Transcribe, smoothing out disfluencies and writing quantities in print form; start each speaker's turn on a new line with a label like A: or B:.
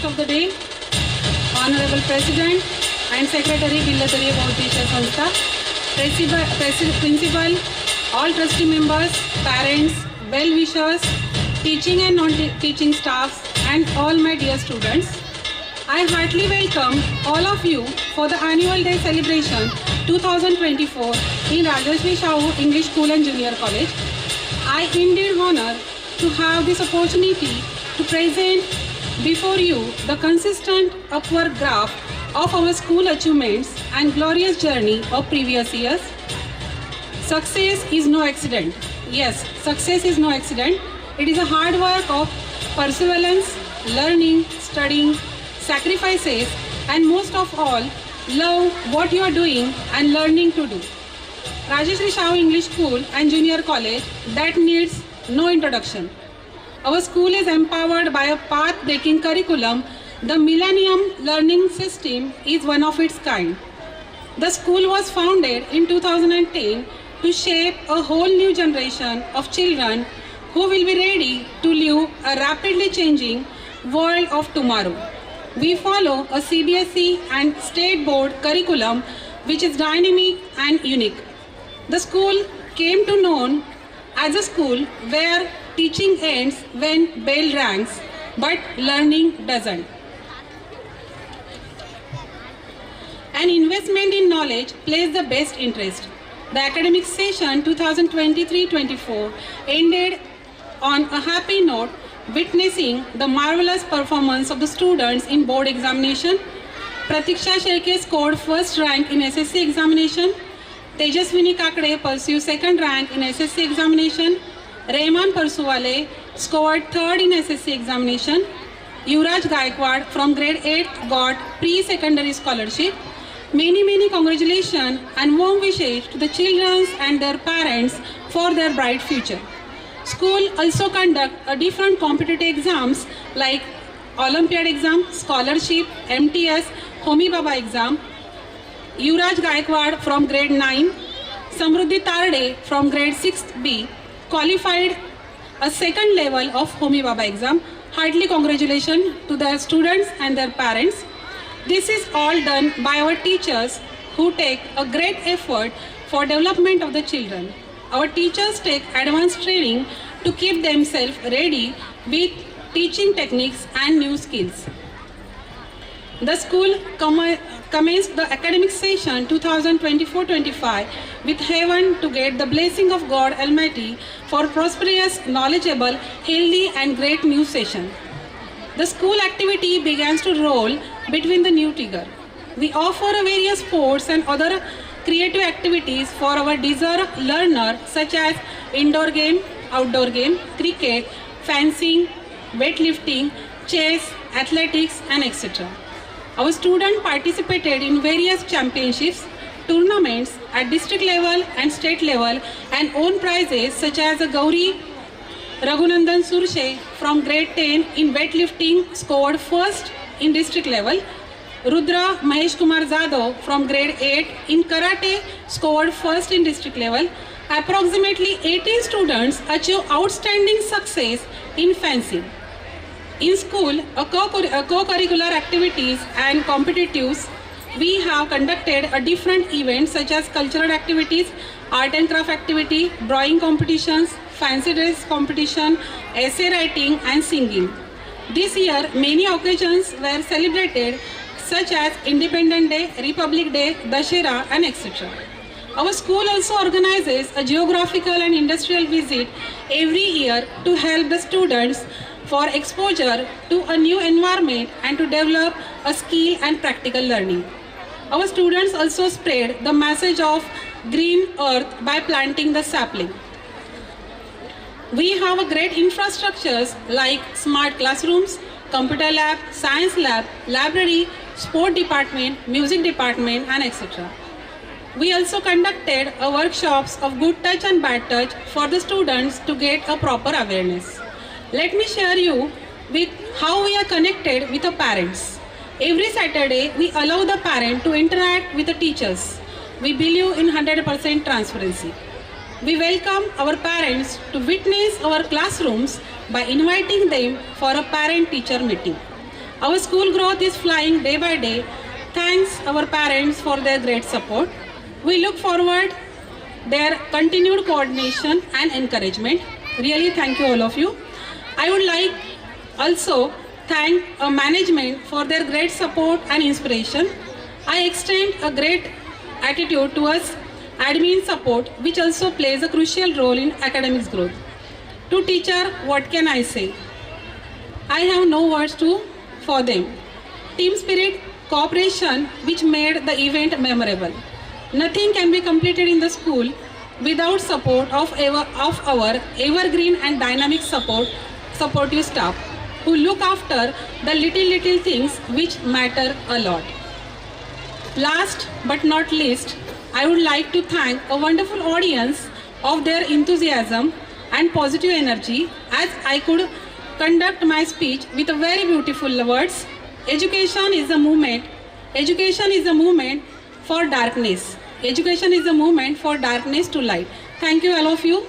A: of the day, Honorable President and Secretary Villatariya Bautisha Sanstha, Principal, all trustee members, parents, well-wishers, teaching and non-teaching staffs, and all my dear students. I heartily welcome all of you for the Annual Day Celebration 2024 in Rajarshi Shahu English School and Junior College. I indeed honor to have this opportunity to present before you the consistent upward graph of our school achievements and glorious journey of previous years. Success is no accident. Yes, success is no accident. It is a hard work of perseverance, learning, studying, sacrifices, and most of all, love what you are doing and learning to do. Rajarshi Shahu English School and Junior College, that needs no introduction. Our school is empowered by a path-breaking curriculum. The Millennium Learning System is one of its kind. The school was founded in 2010 to shape a whole new generation of children who will be ready to live a rapidly changing world of tomorrow. We follow a CBSE and state board curriculum which is dynamic and unique. The school came to known as a school where teaching ends when bell rings, but learning doesn't. An investment in knowledge plays the best interest. The academic session 2023-24 ended on a happy note, witnessing the marvelous performance of the students in board examination. Pratiksha Sherke scored first rank in SSC examination. Tejaswini Kakade pursued second rank in SSC examination. Rehman Parsuwale scored third in SSC examination. Yuvraj Gaikwad from grade 8 got pre-secondary scholarship. Many congratulations and warm wishes to the children and their parents for their bright future. School also conduct a different competitive exams like Olympiad exam, scholarship, MTS, Homi Baba exam. Yuvraj Gaikwad from grade 9, Samruddhi Tarde from grade 6B qualified a second level of Homi Baba exam. Heartily congratulations to the students and their parents. This is all done by our teachers who take a great effort for development of the children. Our teachers take advanced training to keep themselves ready with teaching techniques and new skills. The school commenced the academic session 2024-25 with heaven to get the blessing of God Almighty for prosperous, knowledgeable, healthy and great new session. The school activity begins to roll between the new trigger. We offer various sports and other creative activities for our deserved learner such as indoor game, outdoor game, cricket, fencing, weightlifting, chess, athletics and etc. Our students participated in various championships, tournaments at district level and state level and won prizes such as a Gauri Raghunandan Surshe from grade 10 in weightlifting scored first in district level. Rudra Mahesh Kumar Jadhav from grade 8 in karate scored first in district level. Approximately 18 students achieved outstanding success in fencing. In school, co-curricular activities and competitives, we have conducted a different events such as cultural activities, art and craft activity, drawing competitions, fancy dress competition, essay writing and singing. This year, many occasions were celebrated such as Independence Day, Republic Day, Dashera and etc. Our school also organizes a geographical and industrial visit every year to help the students for exposure to a new environment and to develop a skill and practical learning. Our students also spread the message of green earth by planting the sapling. We have a great infrastructures like smart classrooms, computer lab, science lab, library, sport department, music department and etc. We also conducted workshops of good touch and bad touch for the students to get a proper awareness. Let me share you with how we are connected with the parents. Every Saturday, we allow the parent to interact with the teachers. We believe in 100% transparency. We welcome our parents to witness our classrooms by inviting them for a parent-teacher meeting. Our school growth is flying day by day. Thanks our parents for their great support. We look forward their continued coordination and encouragement. Really thank you all of you. I would like also thank management for their great support and inspiration. I extend a great attitude towards admin support, which also plays a crucial role in academics growth. To teacher, what can I say? I have no words for them. Team spirit, cooperation, which made the event memorable. Nothing can be completed in the school without support of our evergreen and dynamic supportive staff who look after the little things which matter a lot. Last but not least, I would like to thank a wonderful audience of their enthusiasm and positive energy as I could conduct my speech with very beautiful words. Education is a movement. Education is a movement for darkness. Education is a movement for darkness to light. Thank you all of you.